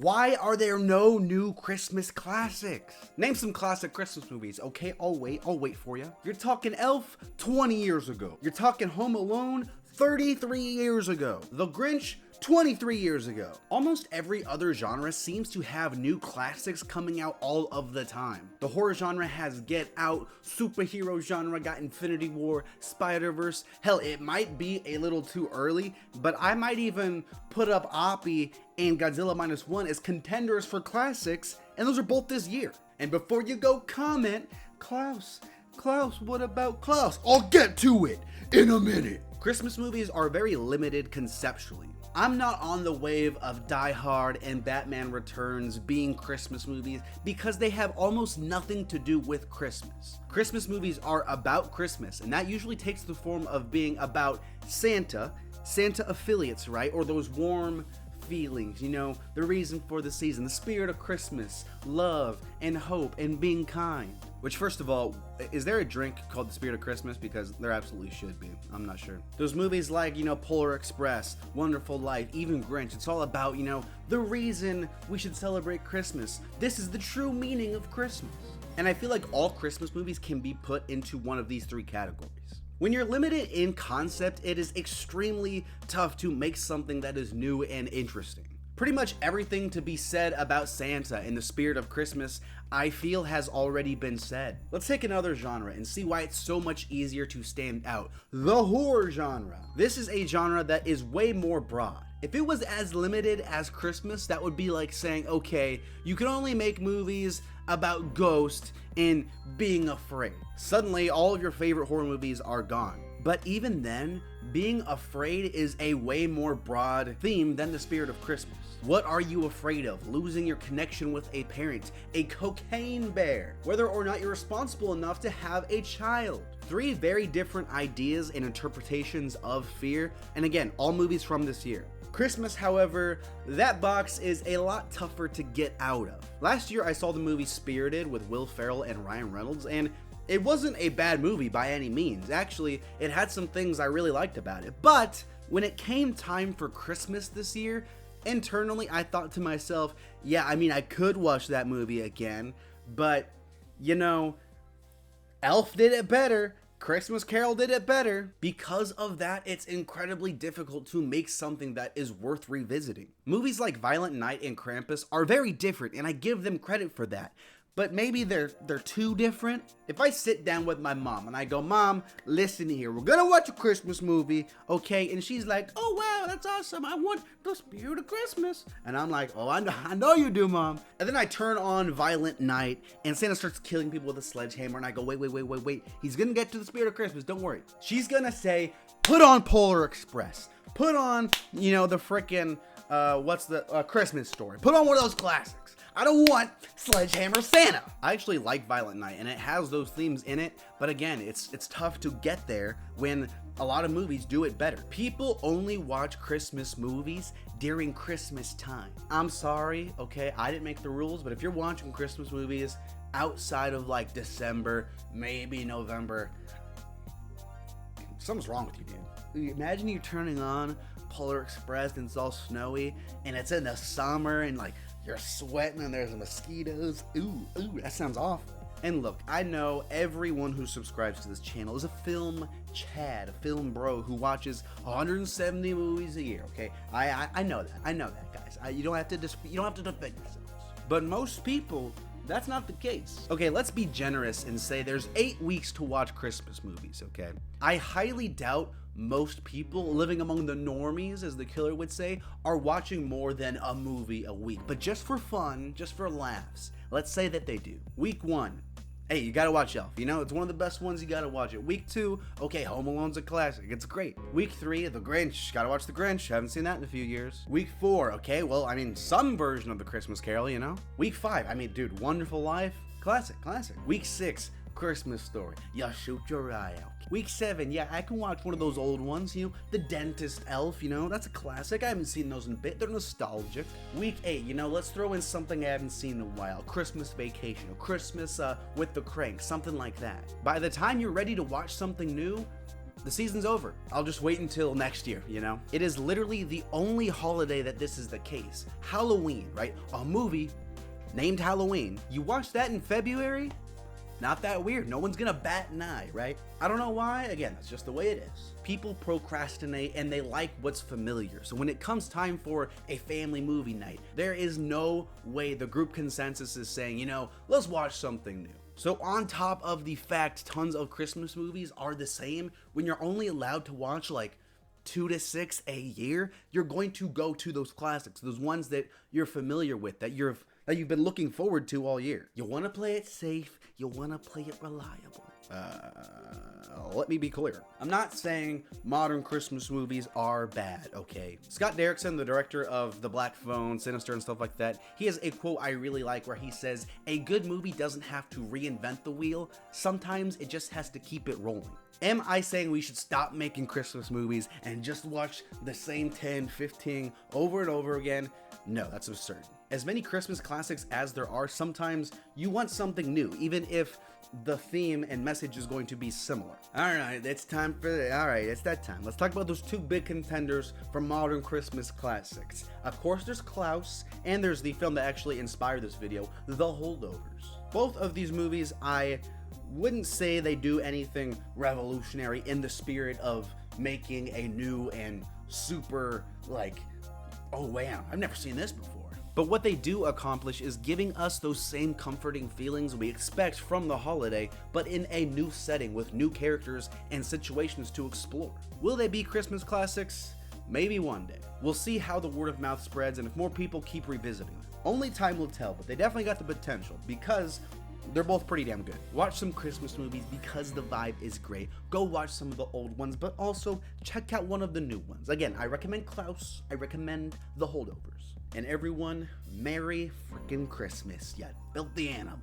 Why are there no new Christmas classics? Name some classic Christmas movies. Okay, I'll wait for you. You're talking Elf 20 years ago. You're talking Home Alone 33 years ago. The Grinch 23 years ago. Almost every other genre seems to have new classics coming out all of the time. The horror genre has Get Out, superhero genre got Infinity War, Spider-Verse. Hell, it might be a little too early, but I might even put up Oppie and Godzilla Minus One as contenders for classics, and those are both this year. And before you go comment, Klaus, what about Klaus? I'll get to it in a minute. Christmas movies are very limited conceptually. I'm not on the wave of Die Hard and Batman Returns being Christmas movies because they have almost nothing to do with Christmas. Christmas movies are about Christmas, and that usually takes the form of being about Santa affiliates, right? Or those warm feelings, you know, the reason for the season, the spirit of Christmas, love and hope and being kind. Which, first of all, is there a drink called the Spirit of Christmas? Because there absolutely should be. I'm not sure. Those movies like, you know, Polar Express, Wonderful Life, even Grinch, it's all about, you know, the reason we should celebrate Christmas. This is the true meaning of Christmas. And I feel like all Christmas movies can be put into one of these three categories. When you're limited in concept, it is extremely tough to make something that is new and interesting. Pretty much everything to be said about Santa and the spirit of Christmas, I feel, has already been said. Let's take another genre and see why it's so much easier to stand out. The horror genre. This is a genre that is way more broad. If it was as limited as Christmas, that would be like saying, okay, you can only make movies about ghosts and being afraid. Suddenly, all of your favorite horror movies are gone. But even then, being afraid is a way more broad theme than the spirit of Christmas. What are you afraid of? Losing your connection with a parent, a cocaine bear, whether or not you're responsible enough to have a child. Three very different ideas and interpretations of fear, and again, all movies from this year. Christmas, however, that box is a lot tougher to get out of. Last year, I saw the movie Spirited with Will Ferrell and Ryan Reynolds, and it wasn't a bad movie by any means. Actually, it had some things I really liked about it. But when it came time for Christmas this year, internally, I thought to myself, yeah, I mean, I could watch that movie again, but, you know, Elf did it better. Christmas Carol did it better. Because of that, it's incredibly difficult to make something that is worth revisiting. Movies like Violent Night and Krampus are very different, and I give them credit for that. But maybe they're too different. If I sit down with my mom and I go, Mom, listen here, we're gonna watch a Christmas movie, okay? And she's like, oh wow, that's awesome, I want the spirit of Christmas. And I'm like, oh, I know you do, Mom. And then I turn on Violent Night and Santa starts killing people with a sledgehammer, and I go, wait, he's gonna get to the spirit of Christmas, don't worry. She's gonna say, put on Polar Express, put on, you know, the frickin', Christmas Story, put on one of those classics. I don't want Sledgehammer Santa. I actually like Violent Night, and it has those themes in it, but again, it's tough to get there when a lot of movies do it better. People only watch Christmas movies during Christmas time. I'm sorry, okay, I didn't make the rules, but if you're watching Christmas movies outside of like December, maybe November, something's wrong with you, dude. Imagine you turning on Polar Express and it's all snowy, and it's in the summer, and like, you're sweating and there's mosquitoes. Ooh, that sounds awful. And look, I know everyone who subscribes to this channel is a film Chad, a film bro who watches 170 movies a year, okay? I know that, guys. You don't have to defend yourselves. But most people, that's not the case. Okay, let's be generous and say there's 8 weeks to watch Christmas movies, okay? I highly doubt most people living among the normies, as the killer would say, are watching more than a movie a week. But just for fun, just for laughs, let's say that they do. Week 1, hey, you gotta watch Elf. You know, it's one of the best ones, you gotta watch it. Week 2, okay, Home Alone's a classic, it's great. Week 3, The Grinch, gotta watch The Grinch, haven't seen that in a few years. Week 4, okay, well, I mean, some version of the Christmas Carol, you know? Week 5, I mean, dude, Wonderful Life, classic. Week 6, Christmas Story, you shoot your eye out. Week 7, yeah, I can watch one of those old ones, you know, The Dentist Elf, you know, that's a classic. I haven't seen those in a bit, they're nostalgic. Week 8, you know, let's throw in something I haven't seen in a while. Christmas Vacation, or Christmas with the Crank, something like that. By the time you're ready to watch something new, The season's over. I'll just wait until next year, you know? It is literally the only holiday that this is the case. Halloween, right? A movie named Halloween. You watch that in February? Not that weird. No one's gonna bat an eye, right? I don't know why. Again, that's just the way it is. People procrastinate and they like what's familiar. So when it comes time for a family movie night, there is no way the group consensus is saying, you know, let's watch something new. So on top of the fact tons of Christmas movies are the same, when you're only allowed to watch like 2 to 6 a year, you're going to go to those classics, those ones that you're familiar with, that you've been looking forward to all year. You want to play it safe, you want to play it reliable. Let me be clear. I'm not saying modern Christmas movies are bad, okay? Scott Derrickson, the director of The Black Phone, Sinister, and stuff like that, he has a quote I really like where he says, "A good movie doesn't have to reinvent the wheel. Sometimes it just has to keep it rolling." Am I saying we should stop making Christmas movies and just watch the same 10, 15 over and over again? No, that's absurd. As many Christmas classics as there are, sometimes you want something new, even if the theme and message is going to be similar. Alright, it's time for it's that time. Let's talk about those two big contenders for modern Christmas classics. Of course, there's Klaus, and there's the film that actually inspired this video, The Holdovers. Both of these movies, I wouldn't say they do anything revolutionary in the spirit of making a new and super, like, oh wow, I've never seen this before. But what they do accomplish is giving us those same comforting feelings we expect from the holiday, but in a new setting with new characters and situations to explore. Will they be Christmas classics? Maybe one day. We'll see how the word of mouth spreads and if more people keep revisiting them. Only time will tell, but they definitely got the potential because they're both pretty damn good. Watch some Christmas movies because the vibe is great. Go watch some of the old ones, but also check out one of the new ones. Again, I recommend Klaus. I recommend The Holdovers. And everyone, Merry freaking Christmas, you filthy animals.